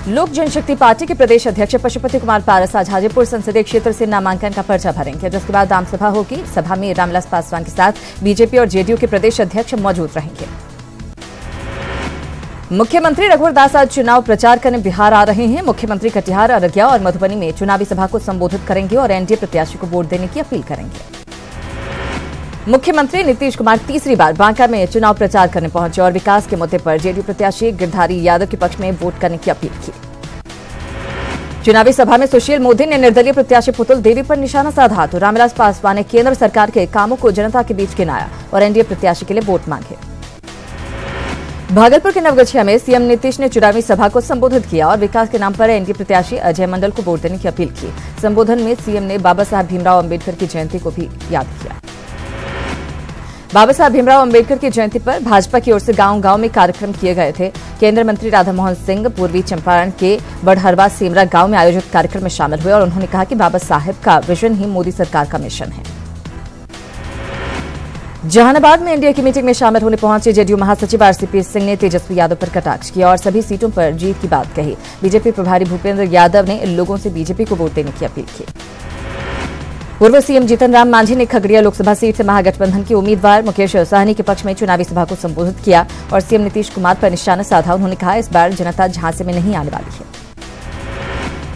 लोक जनशक्ति पार्टी के प्रदेश अध्यक्ष पशुपति कुमार पारस आज हाजीपुर संसदीय क्षेत्र से नामांकन का पर्चा भरेंगे, जिसके बाद आम सभा होगी। सभा में रामविलास पासवान के साथ बीजेपी और जेडीयू के प्रदेश अध्यक्ष मौजूद रहेंगे। मुख्यमंत्री रघुवर दास आज चुनाव प्रचार करने बिहार आ रहे हैं। मुख्यमंत्री कटिहार, अररिया और मधुबनी में चुनावी सभा को संबोधित करेंगे और एनडीए प्रत्याशी को वोट देने की अपील करेंगे। मुख्यमंत्री नीतीश कुमार तीसरी बार बांका में चुनाव प्रचार करने पहुंचे और विकास के मुद्दे पर जेडीयू प्रत्याशी गिरधारी यादव के पक्ष में वोट करने की अपील की। चुनावी सभा में सुशील मोदी ने निर्दलीय प्रत्याशी पुतुल देवी पर निशाना साधा तो रामविलास पासवान ने केंद्र सरकार के कामों को जनता के बीच गिनाया और एनडीए प्रत्याशी के लिए वोट मांगे। भागलपुर के नवगछिया में सीएम नीतीश ने चुनावी सभा को संबोधित किया और विकास के नाम पर एनडीए प्रत्याशी अजय मंडल को वोट देने की अपील की। संबोधन में सीएम ने बाबा साहब भीमराव अम्बेडकर की जयंती को भी याद किया। बाबा साहब भीमराव अम्बेडकर की जयंती पर भाजपा की ओर से गांव-गांव में कार्यक्रम किए गए थे। केंद्रीय मंत्री राधा मोहन सिंह पूर्वी चंपारण के बड़हरवा सेमरा गांव में आयोजित कार्यक्रम में शामिल हुए और उन्होंने कहा कि बाबा साहेब का विजन ही मोदी सरकार का मिशन है। जहानाबाद में एनडीए की मीटिंग में शामिल होने पहुंचे जेडीयू महासचिव आरसीपी सिंह ने तेजस्वी यादव पर कटाक्ष किया और सभी सीटों पर जीत की बात कही। बीजेपी प्रभारी भूपेंद्र यादव ने लोगों से बीजेपी को वोट देने की अपील की। पूर्व सीएम जीतन राम मांझी ने खगड़िया लोकसभा सीट से महागठबंधन के उम्मीदवार मुकेश सहनी के पक्ष में चुनावी सभा को संबोधित किया और सीएम नीतीश कुमार पर निशाना साधा। उन्होंने कहा, इस बार जनता झांसे में नहीं आने वाली है।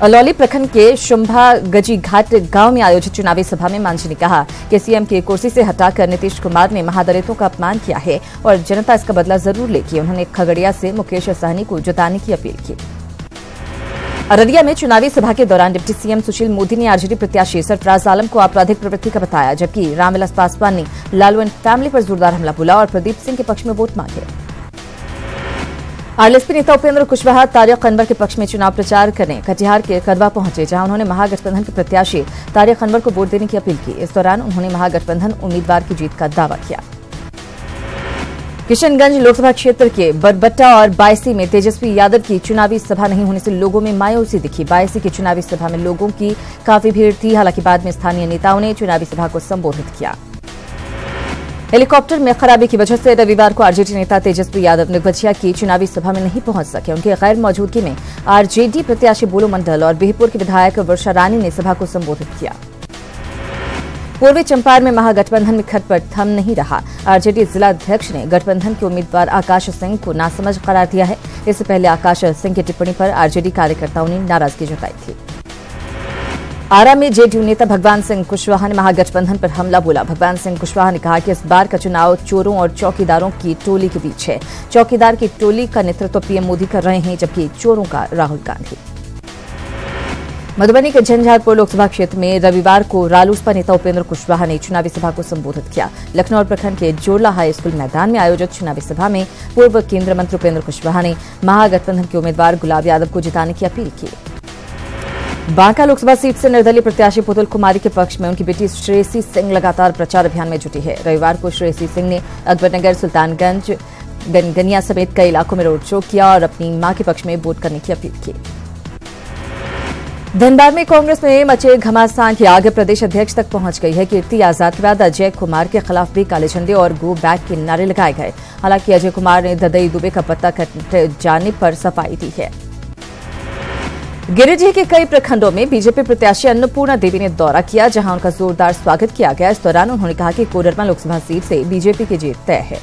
अलौली प्रखंड के शुंभा गजी घाट गांव में आयोजित चुनावी सभा में मांझी ने कहा कि सीएम की कुर्सी से हटाकर नीतीश कुमार ने महादलितों का अपमान किया है और जनता इसका बदला जरूर लेगी। उन्होंने खगड़िया से मुकेश सहनी को जिताने की अपील की। अररिया में चुनावी सभा के दौरान डिप्टी सीएम सुशील मोदी ने आरजेडी प्रत्याशी सरफराज आलम को आपराधिक प्रवृत्ति का बताया, जबकि रामविलास पासवान ने लालू एंड फैमिली पर जोरदार हमला बोला और प्रदीप सिंह के पक्ष में वोट मांगे। आरएलएसपी नेता उपेंद्र कुशवाहा तारिक अनवर के पक्ष में चुनाव प्रचार करने कटिहार के कदवा पहुंचे, जहां उन्होंने महागठबंधन के प्रत्याशी तारिक अनवर को वोट देने की अपील की। इस दौरान उन्होंने महागठबंधन उम्मीदवार की जीत का दावा किया। किशनगंज लोकसभा क्षेत्र के बरबट्टा और बायसी में तेजस्वी यादव की चुनावी सभा नहीं होने से लोगों में मायूसी दिखी। बायसी की चुनावी सभा में लोगों की काफी भीड़ थी, हालांकि बाद में स्थानीय नेताओं ने चुनावी सभा को संबोधित किया। हेलीकॉप्टर में खराबी की वजह से रविवार को आरजेडी नेता तेजस्वी यादव नवगछिया की चुनावी सभा में नहीं पहुंच सके। उनकी गैर मौजूदगी में आरजेडी प्रत्याशी बोलो मंडल और बिहपुर की विधायक वर्षा रानी ने सभा को संबोधित किया। पूर्वी चंपारण में महागठबंधन में खटपट थम नहीं रहा। आरजेडी जिला अध्यक्ष ने गठबंधन के उम्मीदवार आकाश सिंह को नासमझ करार दिया है। इससे पहले आकाश सिंह की टिप्पणी पर आरजेडी कार्यकर्ताओं ने नाराजगी जताई थी। आरा में जेडीयू नेता भगवान सिंह कुशवाहा ने महागठबंधन पर हमला बोला। भगवान सिंह कुशवाहा ने कहा कि इस बार का चुनाव चोरों और चौकीदारों की टोली के बीच है। चौकीदार की टोली का नेतृत्व पीएम मोदी कर रहे हैं, जबकि चोरों का राहुल गांधी। मधुबनी के झंझारपुर लोकसभा क्षेत्र में रविवार को रालोसपा नेता उपेंद्र कुशवाहा ने चुनावी सभा को संबोधित किया। लखनऊ प्रखंड के जोरला हाई स्कूल मैदान में आयोजित चुनावी सभा में पूर्व केंद्रीय मंत्री उपेंद्र कुशवाहा ने महागठबंधन के उम्मीदवार गुलाब यादव को जिताने की अपील की। बांका लोकसभा सीट से निर्दलीय प्रत्याशी पुतुल कुमारी के पक्ष में उनकी बेटी श्रेयसी सिंह लगातार प्रचार अभियान में जुटी है। रविवार को श्रेयसी सिंह ने अकबरनगर, सुल्तानगंज, गनगनिया समेत कई इलाकों में रोड शो किया और अपनी मां के पक्ष में वोट करने की अपील की। धनबाद में कांग्रेस में मचे घमासान की आग प्रदेश अध्यक्ष तक पहुंच गई है। कीर्ति आजाद के बाद अजय कुमार के खिलाफ भी काले झंडे और गो बैक के नारे लगाए गए। हालांकि अजय कुमार ने ददई दुबे का पत्ता कट जाने पर सफाई दी है। गिरिडीह के कई प्रखंडों में बीजेपी प्रत्याशी अन्नपूर्णा देवी ने दौरा किया, जहां उनका जोरदार स्वागत किया गया। इस दौरान उन्होंने कहा कि कोडरमा लोकसभा सीट से बीजेपी की जीत तय है।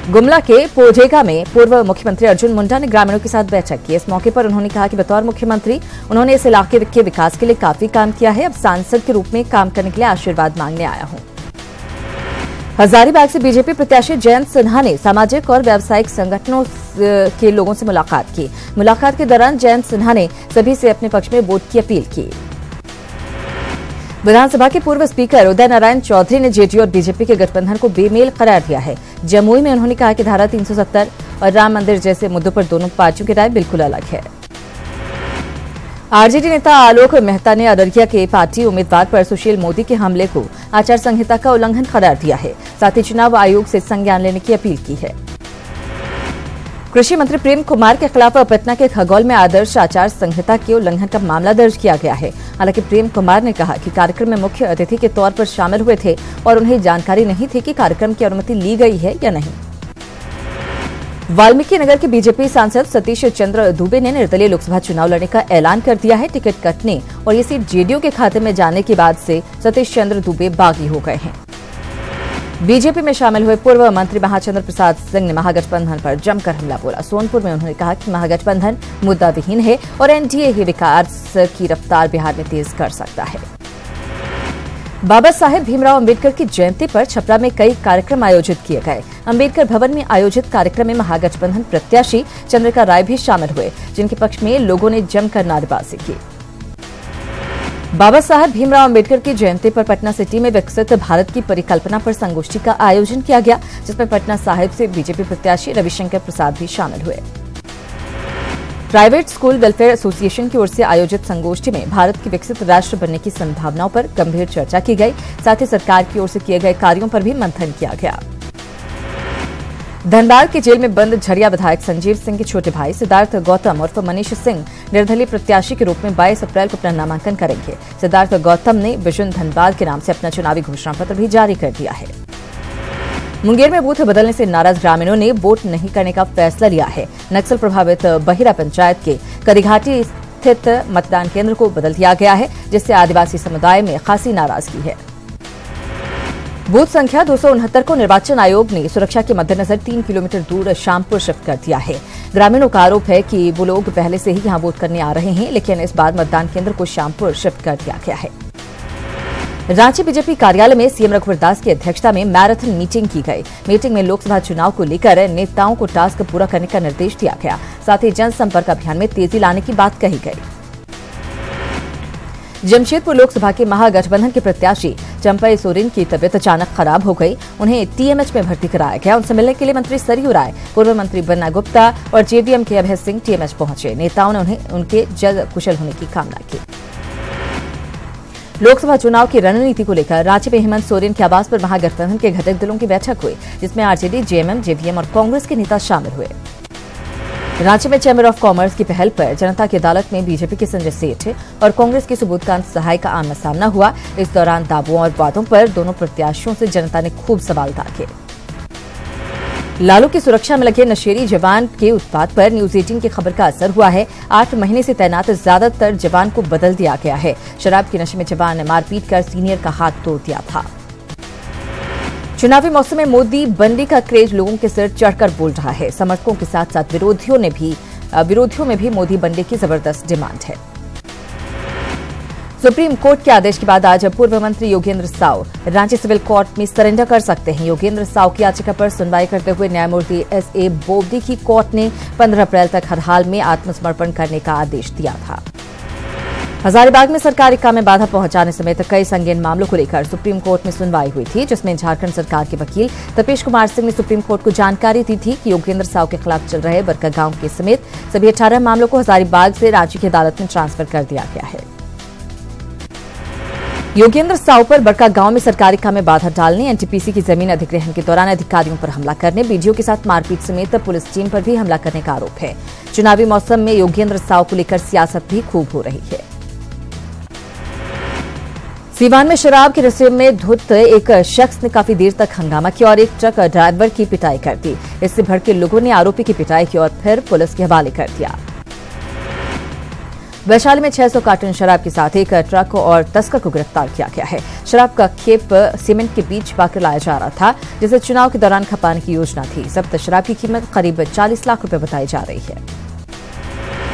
गुमला के पोजेगा में पूर्व मुख्यमंत्री अर्जुन मुंडा ने ग्रामीणों के साथ बैठक की। इस मौके पर उन्होंने कहा कि बतौर मुख्यमंत्री उन्होंने इस इलाके के विकास के लिए काफी काम किया है। अब सांसद के रूप में काम करने के लिए आशीर्वाद मांगने आया हूं। हजारीबाग से बीजेपी प्रत्याशी जयंत सिन्हा ने सामाजिक और व्यावसायिक संगठनों के लोगों से मुलाकात की। मुलाकात के दौरान जयंत सिन्हा ने सभी से अपने पक्ष में वोट की अपील की। विधानसभा के पूर्व स्पीकर उदय नारायण चौधरी ने जेडीयू और बीजेपी के गठबंधन को बेमेल करार दिया है। जमुई में उन्होंने कहा कि धारा 370 और राम मंदिर जैसे मुद्दों पर दोनों पार्टियों की राय बिल्कुल अलग है। आरजेडी नेता आलोक मेहता ने अररिया के पार्टी उम्मीदवार पर सुशील मोदी के हमले को आचार संहिता का उल्लंघन करार दिया है। साथ ही चुनाव आयोग से संज्ञान लेने की अपील की है। कृषि मंत्री प्रेम कुमार के खिलाफ पटना के खगौल में आदर्श आचार संहिता के उल्लंघन का मामला दर्ज किया गया है। हालांकि प्रेम कुमार ने कहा कि कार्यक्रम में मुख्य अतिथि के तौर पर शामिल हुए थे और उन्हें जानकारी नहीं थी कि कार्यक्रम की अनुमति ली गई है या नहीं। वाल्मीकि नगर के बीजेपी सांसद सतीश चंद्र दुबे ने निर्दलीय लोकसभा चुनाव लड़ने का ऐलान कर दिया है। टिकट कटने और ये सीट जेडीयू के खाते में जाने के बाद से सतीश चंद्र दुबे बागी हो गए हैं। बीजेपी में शामिल हुए पूर्व मंत्री महाचंद्र प्रसाद सिंह ने महागठबंधन पर जमकर हमला बोला। सोनपुर में उन्होंने कहा कि महागठबंधन मुद्दा विहीन है और एनडीए ही विकास की रफ्तार बिहार में तेज कर सकता है। बाबा साहेब भीमराव अंबेडकर की जयंती पर छपरा में कई कार्यक्रम आयोजित किए गए। अंबेडकर भवन में आयोजित कार्यक्रम में महागठबंधन प्रत्याशी चंद्रिका राय भी शामिल हुए, जिनके पक्ष में लोगों ने जमकर नारेबाजी की। बाबा साहेब भीमराव अंबेडकर की जयंती पर पटना सिटी में विकसित भारत की परिकल्पना पर संगोष्ठी का आयोजन किया गया, जिसमें पटना साहिब से बीजेपी प्रत्याशी रविशंकर प्रसाद भी शामिल हुए। प्राइवेट स्कूल वेलफेयर एसोसिएशन की ओर से आयोजित संगोष्ठी में भारत की विकसित राष्ट्र बनने की संभावनाओं पर गंभीर चर्चा की गई। साथ ही सरकार की ओर से किए गए कार्यों पर भी मंथन किया गया। धनबाद की जेल में बंद झरिया विधायक संजीव सिंह के छोटे भाई सिद्धार्थ गौतम उर्फ मनीष सिंह निर्दलीय प्रत्याशी के रूप में 22 अप्रैल को अपना नामांकन करेंगे। सिद्धार्थ गौतम ने विजन धनबाद के नाम से अपना चुनावी घोषणा पत्र भी जारी कर दिया है। मुंगेर में बूथ बदलने से नाराज ग्रामीणों ने वोट नहीं करने का फैसला लिया है। नक्सल प्रभावित बहिरा पंचायत के करीघाटी स्थित मतदान केंद्र को बदल दिया गया है, जिससे आदिवासी समुदाय में खासी नाराजगी है। बूथ संख्या 269 को निर्वाचन आयोग ने सुरक्षा के मद्देनजर 3 किलोमीटर दूर शामपुर शिफ्ट कर दिया है। ग्रामीणों का आरोप है कि वो लोग पहले से ही यहां वोट करने आ रहे हैं, लेकिन इस बार मतदान केंद्र को शामपुर शिफ्ट कर दिया गया है। रांची बीजेपी कार्यालय में सीएम रघुवर दास की अध्यक्षता में मैराथन मीटिंग की गई। मीटिंग में लोकसभा चुनाव को लेकर नेताओं को टास्क पूरा करने का निर्देश दिया गया। साथ ही जनसंपर्क अभियान में तेजी लाने की बात कही गई। जमशेदपुर लोकसभा के महागठबंधन के प्रत्याशी चंपई सोरेन की तबीयत अचानक खराब हो गई। उन्हें टीएमएच में भर्ती कराया गया। उनसे मिलने के लिए मंत्री सरयू राय, पूर्व मंत्री बन्ना गुप्ता और जेवीएम के अभय सिंह टीएमएच पहुंचे। नेताओं ने उन्हें उनके जल्द कुशल होने की कामना की। लोकसभा चुनाव की रणनीति को लेकर रांची में हेमंत सोरेन के आवास पर महागठबंधन के घटक दलों की बैठक हुई, जिसमें आरजेडी, जेएमएम, जेवीएम और कांग्रेस के नेता शामिल हुए। रांची में चैम्बर ऑफ कॉमर्स की पहल पर जनता की अदालत में बीजेपी के संजय सेठ और कांग्रेस के सुबोधकांत सहाय का आमना सामना हुआ। इस दौरान दावों और वादों पर दोनों प्रत्याशियों से जनता ने खूब सवाल दागे। लालू की सुरक्षा में लगे नशेड़ी जवान के उत्पात पर न्यूज 18 की खबर का असर हुआ है। 8 महीने से तैनात ज्यादातर जवान को बदल दिया गया है। शराब के नशे में जवान ने मारपीट कर सीनियर का हाथ तोड़ दिया था। चुनावी मौसम में मोदी बंडी का क्रेज लोगों के सिर चढ़कर बोल रहा है। समर्थकों के साथ साथ विरोधियों में भी मोदी बंडी की जबरदस्त डिमांड है। सुप्रीम कोर्ट के आदेश के बाद आज पूर्व मंत्री योगेंद्र साव रांची सिविल कोर्ट में सरेंडर कर सकते हैं। योगेंद्र साव की याचिका पर सुनवाई करते हुए न्यायमूर्ति एसए बोबडे की कोर्ट ने 15 अप्रैल तक हर हाल में आत्मसमर्पण करने का आदेश दिया था। हजारीबाग में सरकारी काम में बाधा पहुंचाने समेत कई संगीन मामलों को लेकर सुप्रीम कोर्ट में सुनवाई हुई थी, जिसमें झारखंड सरकार के वकील तपेश कुमार सिंह ने सुप्रीम कोर्ट को जानकारी दी थी कि योगेंद्र साव के खिलाफ चल रहे बरका गांव के समेत सभी 18 मामलों को हजारीबाग से रांची की अदालत में ट्रांसफर कर दिया गया है। योगेंद्र साव पर बरका गांव में सरकारी काम में बाधा डालने, एनटीपीसी की जमीन अधिग्रहण के दौरान अधिकारियों पर हमला करने, बीडीओ के साथ मारपीट समेत पुलिस टीम पर भी हमला करने का आरोप है। चुनावी मौसम में योगेंद्र साव को लेकर सियासत भी खूब हो रही है। सीवान में शराब के नशे में धुत एक शख्स ने काफी देर तक हंगामा किया और एक ट्रक ड्राइवर की पिटाई कर दी। इससे भड़के लोगों ने आरोपी की पिटाई की और फिर पुलिस के हवाले कर दिया। वैशाली में 600 कार्टन शराब के साथ एक ट्रक और तस्कर को गिरफ्तार किया गया है। शराब का खेप सीमेंट के बीच पाकर लाया जा रहा था, जिसे चुनाव के दौरान खपाने की योजना थी। जब्त शराब की कीमत करीब 40 लाख रुपए बताई जा रही है।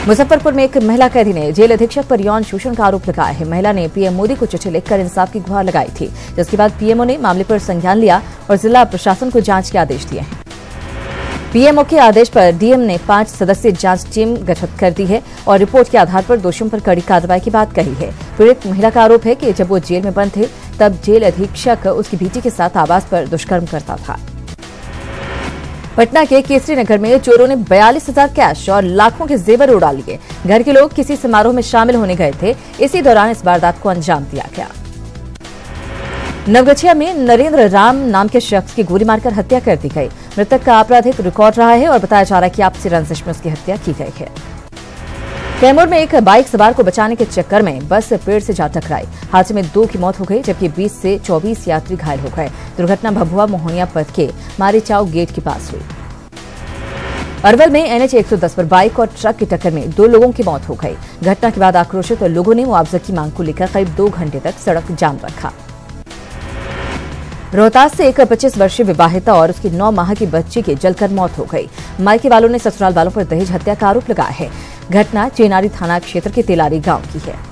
मुजफ्फरपुर में एक महिला कैदी ने जेल अधीक्षक पर यौन शोषण का आरोप लगाया है। महिला ने पीएम मोदी को चिट्ठी लिखकर इंसाफ की गुहार लगाई थी, जिसके बाद पीएमओ ने मामले पर संज्ञान लिया और जिला प्रशासन को जांच के आदेश दिए हैं। पीएमओ के आदेश पर डीएम ने 5 सदस्यीय जांच टीम गठित कर दी है और रिपोर्ट के आधार पर दोषियों पर कड़ी कार्रवाई की बात कही है। पीड़ित महिला का आरोप है कि जब वो जेल में बंद थे, तब जेल अधीक्षक उसकी बेटी के साथ आवास पर दुष्कर्म करता था। पटना के केसरी नगर में चोरों ने 42,000 कैश और लाखों के जेवर उड़ा लिए। घर के लोग किसी समारोह में शामिल होने गए थे। इसी दौरान इस वारदात को अंजाम दिया गया। नवगछिया में नरेंद्र राम नाम के शख्स की गोली मारकर हत्या कर दी गई। मृतक का आपराधिक रिकॉर्ड रहा है और बताया जा रहा है कि आपसी रंजिश में उसकी हत्या की गई है। कैमूर में एक बाइक सवार को बचाने के चक्कर में बस पेड़ से जा टकराई। हादसे में 2 की मौत हो गई, जबकि 20 से 24 यात्री घायल हो गए। दुर्घटना भभुआ मोहनिया पथ के मारीचाव गेट के पास हुई। अरवल में NH 110 पर बाइक और ट्रक की टक्कर में 2 लोगों की मौत हो गई। घटना के बाद आक्रोशित लोगों ने मुआवजा की मांग को लेकर करीब 2 घंटे तक सड़क जाम रखा। रोहतास से एक 25 वर्षीय विवाहिता और उसकी 9 माह की बच्ची की जलकर मौत हो गई। मायके वालों ने ससुराल वालों पर दहेज हत्या का आरोप लगाया है। घटना चेनारी थाना क्षेत्र के तेलारी गांव की है।